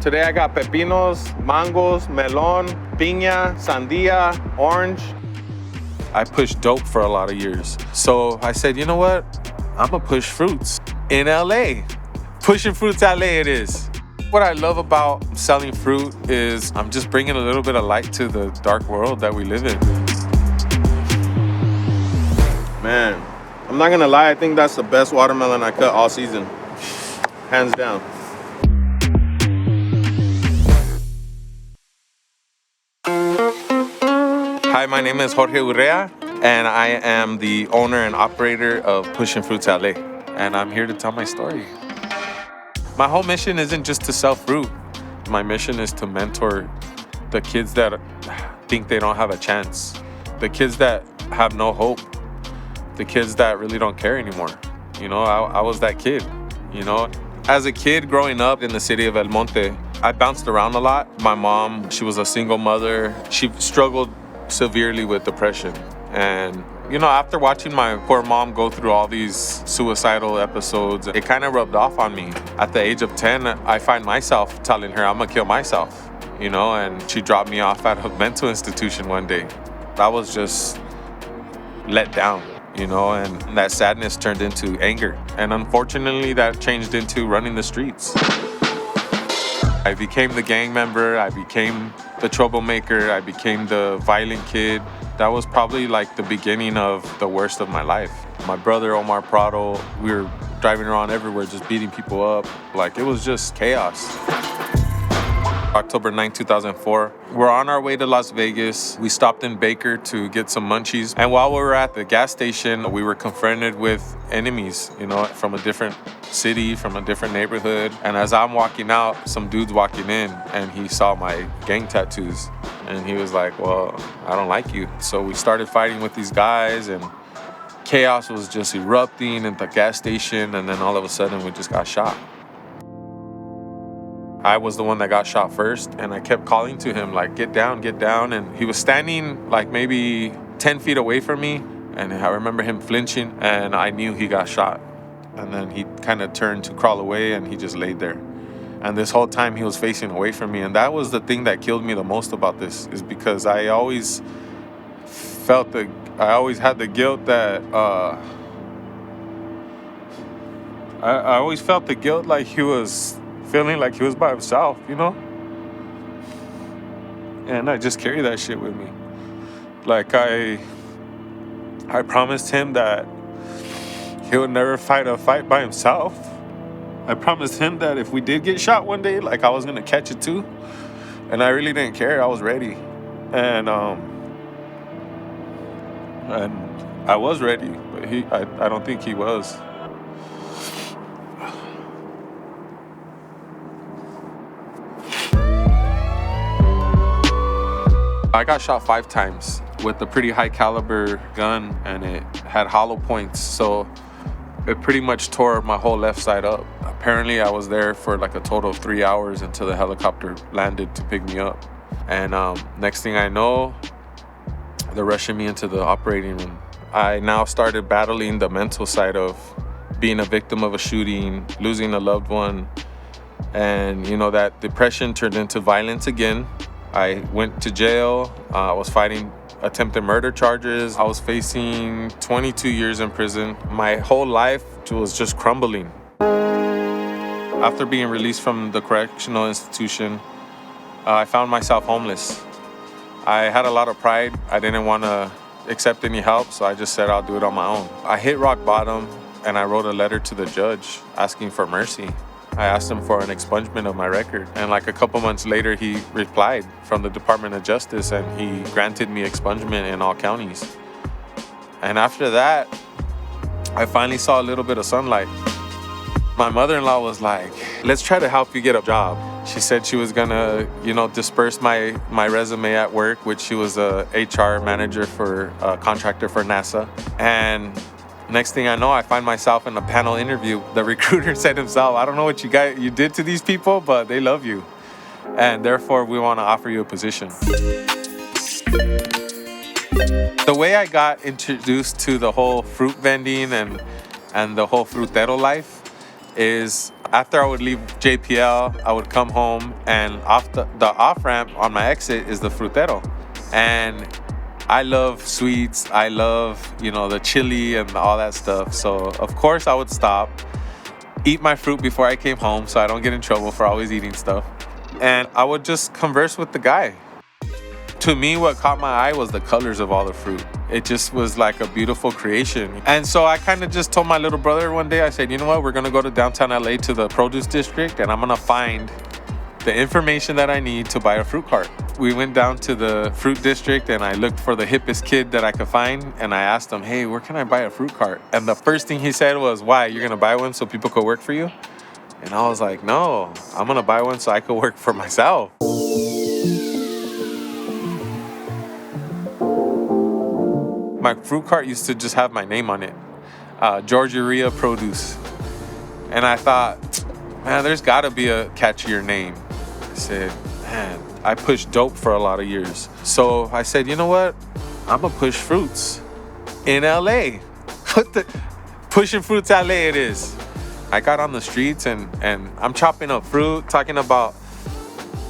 Today I got pepinos, mangos, melon, piña, sandia, orange. I pushed dope for a lot of years. So I said, you know what? I'm gonna push fruits in LA. Pushin Fruits LA it is. What I love about selling fruit is I'm just bringing a little bit of light to the dark world that we live in. Man, I'm not gonna lie, I think that's the best watermelon I cut all season. Hands down. Hi, my name is Jorge Urrea, and I am the owner and operator of Pushin Fruits LA, and I'm here to tell my story. My whole mission isn't just to sell fruit. My mission is to mentor the kids that think they don't have a chance, the kids that have no hope, the kids that really don't care anymore. You know, I was that kid, you know. As a kid growing up in the city of El Monte, I bounced around a lot. My mom, she was a single mother. She struggled severely with depression. And, you know, after watching my poor mom go through all these suicidal episodes, it kind of rubbed off on me. At the age of 10, I find myself telling her I'm gonna kill myself, you know, and she dropped me off at a mental institution one day. I was just let down, you know, and that sadness turned into anger. And unfortunately, that changed into running the streets. I became the gang member, I became the troublemaker, I became the violent kid. That was probably like the beginning of the worst of my life. My brother, Omar Prado, we were driving around everywhere just beating people up. Like, it was just chaos. October 9, 2004. We're on our way to Las Vegas. We stopped in Baker to get some munchies. And while we were at the gas station, we were confronted with enemies, you know, from a different city, from a different neighborhood. And as I'm walking out, some dude's walking in and he saw my gang tattoos. And he was like, well, I don't like you. So we started fighting with these guys and chaos was just erupting at the gas station. And then all of a sudden we just got shot. I was the one that got shot first, and I kept calling to him, like, get down. And he was standing like maybe 10 feet away from me, and I remember him flinching, and I knew he got shot. And then he kind of turned to crawl away, and he just laid there. And this whole time he was facing away from me, and that was the thing that killed me the most about this, is because I always had the guilt that, I always felt the guilt like he was feeling like he was by himself, you know? And I just carry that shit with me. Like, I promised him that he would never fight a fight by himself. I promised him that if we did get shot one day, like, I was gonna catch it too. And I really didn't care, I was ready. And I was ready, but I don't think he was. I got shot 5 times with a pretty high caliber gun, and it had hollow points, so it pretty much tore my whole left side up. Apparently I was there for like a total of 3 hours until the helicopter landed to pick me up. And next thing I know, they're rushing me into the operating room. I now started battling the mental side of being a victim of a shooting, losing a loved one, and you know, that depression turned into violence again. I went to jail. I was fighting attempted murder charges. I was facing 22 years in prison. My whole life was just crumbling. After being released from the correctional institution, I found myself homeless. I had a lot of pride. I didn't want to accept any help, so I just said I'll do it on my own. I hit rock bottom, and I wrote a letter to the judge asking for mercy. I asked him for an expungement of my record, and like a couple months later, he replied from the Department of Justice, and he granted me expungement in all counties. And after that, I finally saw a little bit of sunlight. My mother-in-law was like, let's try to help you get a job. She said she was gonna, you know, disperse my resume at work, which she was a HR manager for a contractor for NASA. And next thing I know, I find myself in a panel interview. The recruiter said himself, I don't know what you did to these people, but they love you. And therefore, we want to offer you a position. The way I got introduced to the whole fruit vending and the whole Frutero life is After I would leave JPL, I would come home, and off the off ramp on my exit is the Frutero. And I love sweets. I love, the chili and all that stuff. So of course I would stop, eat my fruit before I came home so I don't get in trouble for always eating stuff. And I would just converse with the guy. To me, what caught my eye was the colors of all the fruit. It just was like a beautiful creation. And so I kind of just told my little brother one day, I said, you know what, we're gonna go to downtown LA to the produce district, and I'm gonna find the information that I need to buy a fruit cart. We went down to the fruit district, and I looked for the hippest kid that I could find, and I asked him, hey, where can I buy a fruit cart? And the first thing he said was, why, you're gonna buy one so people could work for you? And I was like, no, I'm gonna buy one so I could work for myself. My fruit cart used to just have my name on it, Jorge Urrea Produce. And I thought, man, there's gotta be a catchier name. I said, man, I pushed dope for a lot of years. So I said, you know what? I'm gonna push fruits in LA. Pushin Fruits LA it is. I got on the streets and I'm chopping up fruit, talking about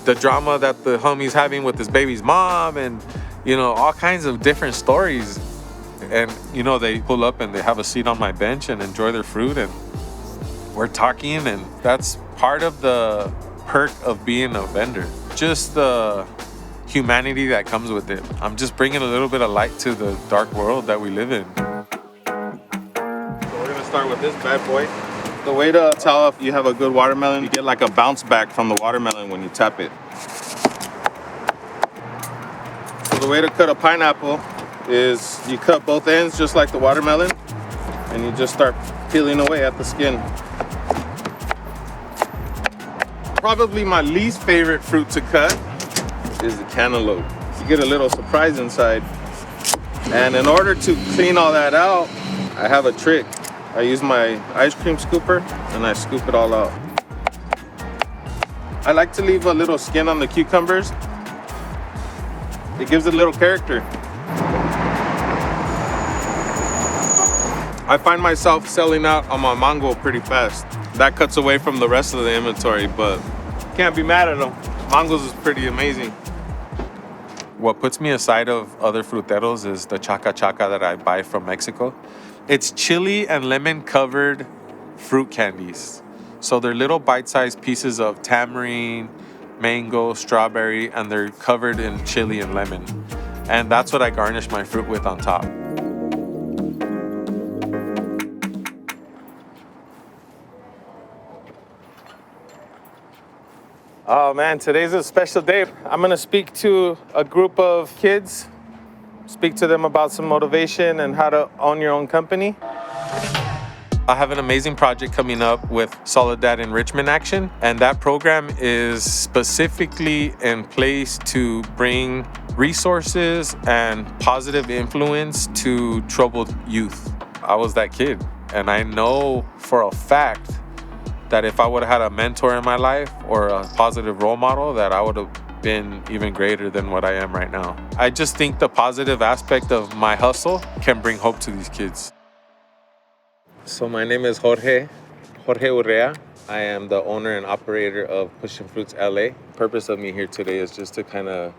the drama that the homie's having with his baby's mom, and all kinds of different stories. And they pull up and they have a seat on my bench and enjoy their fruit, and we're talking, and that's part of the perk of being a vendor. Just the humanity that comes with it. I'm just bringing a little bit of light to the dark world that we live in. So we're gonna start with this bad boy. The way to tell if you have a good watermelon, you get like a bounce back from the watermelon when you tap it. So the way to cut a pineapple is you cut both ends just like the watermelon, and you just start peeling away at the skin. Probably my least favorite fruit to cut is the cantaloupe. You get a little surprise inside. And in order to clean all that out, I have a trick. I use my ice cream scooper and I scoop it all out. I like to leave a little skin on the cucumbers. It gives it a little character. I find myself selling out on my mango pretty fast. That cuts away from the rest of the inventory, but can't be mad at them. Mangoes is pretty amazing. What puts me aside of other fruteros is the chaca chaca that I buy from Mexico. It's chili and lemon covered fruit candies. So they're little bite-sized pieces of tamarind, mango, strawberry, and they're covered in chili and lemon. And that's what I garnish my fruit with on top. Oh man, today's a special day. I'm gonna speak to a group of kids, speak to them about some motivation and how to own your own company. I have an amazing project coming up with Soledad Enrichment Action, and that program is specifically in place to bring resources and positive influence to troubled youth. I was that kid, and I know for a fact that if I would have had a mentor in my life or a positive role model, that I would have been even greater than what I am right now. I just think the positive aspect of my hustle can bring hope to these kids. So my name is Jorge Urrea. I am the owner and operator of Pushin Fruits LA. Purpose of me here today is just to kind of,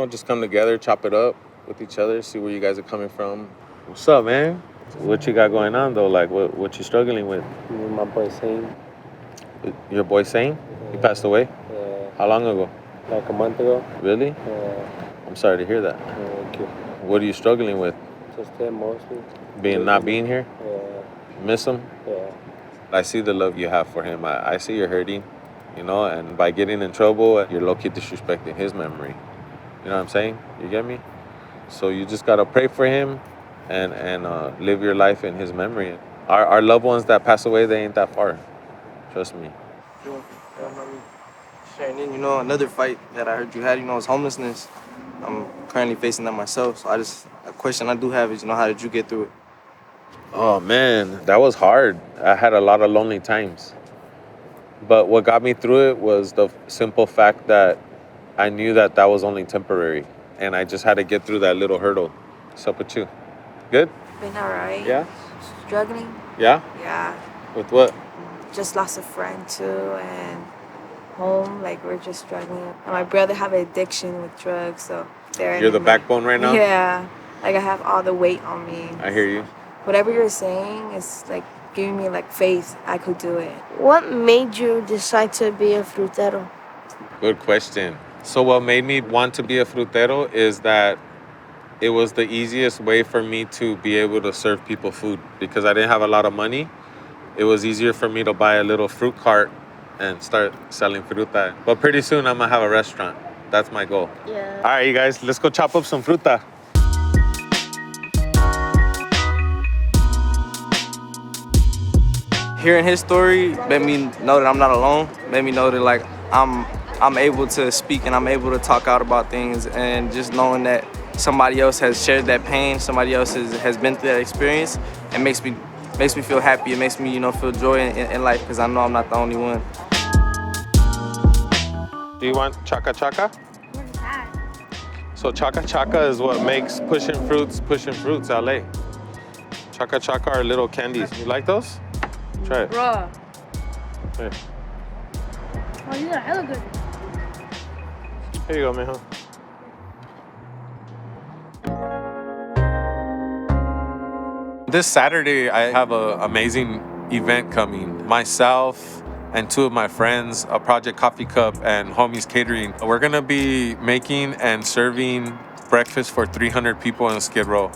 just come together, chop it up with each other, see where you guys are coming from. What's up, man? What you got going on though? Like what you struggling with? My boy Sane. Your boy Sane? Yeah. He passed away? Yeah. How long ago? Like a month ago. Really? Yeah. I'm sorry to hear that. Thank you. What are you struggling with? Just him mostly. Not being here? Yeah. Miss him? Yeah. I see the love you have for him. I see you're hurting, and by getting in trouble, you're low-key disrespecting his memory. You know what I'm saying? You get me? So you just gotta pray for him and live your life in his memory. Our loved ones that pass away, they ain't that far. Trust me. Sharing in, another fight that I heard you had, is homelessness. I'm currently facing that myself. So a question I do have is, how did you get through it? Oh man, that was hard. I had a lot of lonely times. But what got me through it was the simple fact that I knew that was only temporary. And I just had to get through that little hurdle. What's up with you? Good? Been alright. Yeah? Struggling? Yeah? Yeah. With what? just lost a friend too, and home, like we're just struggling. And my brother have an addiction with drugs, so You're the backbone right now? Yeah, like I have all the weight on me. I hear you. Whatever you're saying is like giving me like faith I could do it. What made you decide to be a frutero? Good question. So what made me want to be a frutero is that it was the easiest way for me to be able to serve people food because I didn't have a lot of money. It was easier for me to buy a little fruit cart and start selling fruta. But pretty soon I'm gonna have a restaurant. That's my goal. Yeah. All right, you guys, let's go chop up some fruta. Hearing his story made me know that I'm not alone. Made me know that like I'm able to speak and I'm able to talk out about things, and just knowing that somebody else has shared that pain, somebody else has been through that experience, it makes me feel happy. It makes me, you know, feel joy in life because I know I'm not the only one. Do you want chaka chaka? What is that? So chaka chaka is what makes Pushin Fruits LA. Chaka chaka are little candies. You like those? Try it. Raw. Here. Oh, these are hella good. Here you go, mijo. This Saturday, I have an amazing event coming. Myself and two of my friends, a Project Coffee Cup and Homies Catering. We're gonna be making and serving breakfast for 300 people in Skid Row.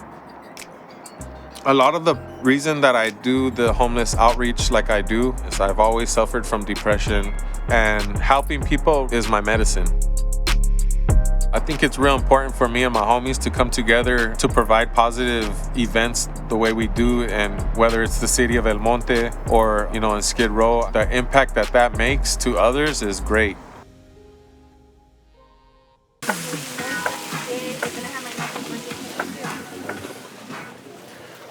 A lot of the reason that I do the homeless outreach like I do is I've always suffered from depression, and helping people is my medicine. I think it's real important for me and my homies to come together to provide positive events the way we do, and whether it's the city of El Monte or, you know, in Skid Row, the impact that that makes to others is great.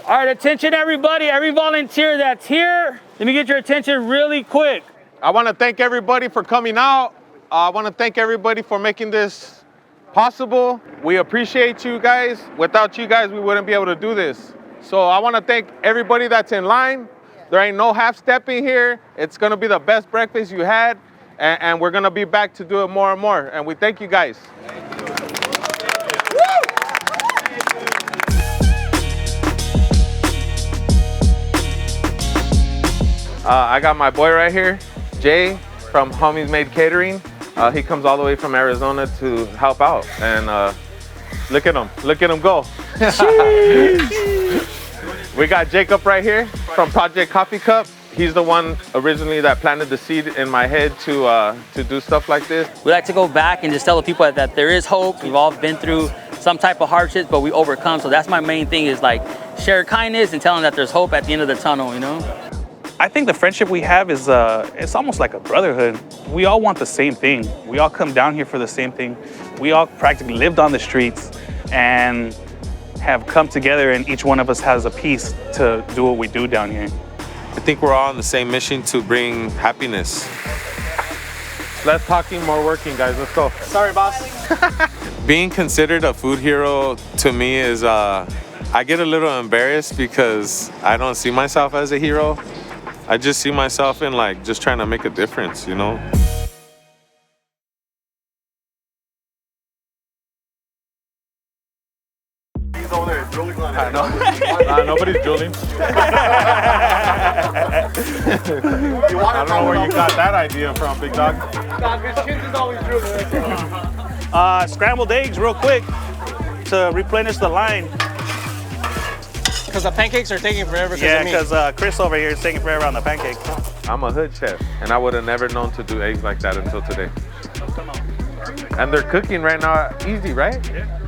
All right, attention everybody, every volunteer that's here, let me get your attention really quick. I want to thank everybody for coming out. I want to thank everybody for making this possible. We appreciate you guys. Without you guys, we wouldn't be able to do this. So I want to thank everybody that's in line. There ain't no half-stepping here. It's going to be the best breakfast you had, and we're going to be back to do it more and more. And we thank you guys. I got my boy right here, Jay from Homies Made Catering. He comes all the way from Arizona to help out, and look at him go. We got Jacob right here from Project Coffee Cup. He's the one originally that planted the seed in my head to do stuff like this. We like to go back and just tell the people that there is hope. We've all been through some type of hardships, but we overcome. So that's my main thing, is like share kindness and telling that there's hope at the end of the tunnel, you know? I think the friendship we have is, it's almost like a brotherhood. We all want the same thing. We all come down here for the same thing. We all practically lived on the streets and have come together, and each one of us has a piece to do what we do down here. I think we're all on the same mission to bring happiness. Less talking, more working, guys. Let's go. Sorry, boss. Being considered a food hero to me is, I get a little embarrassed because I don't see myself as a hero. I just see myself in like just trying to make a difference, you know? He's over there drooling on it. I know. Nah, nobody's drooling. I don't know where you got that idea from, big dog. Scrambled eggs real quick to replenish the line. Because the pancakes are taking forever. Yeah, because Chris over here is taking forever on the pancake. I'm a hood chef, and I would have never known to do eggs like that until today. And they're cooking right now easy, right? Yeah.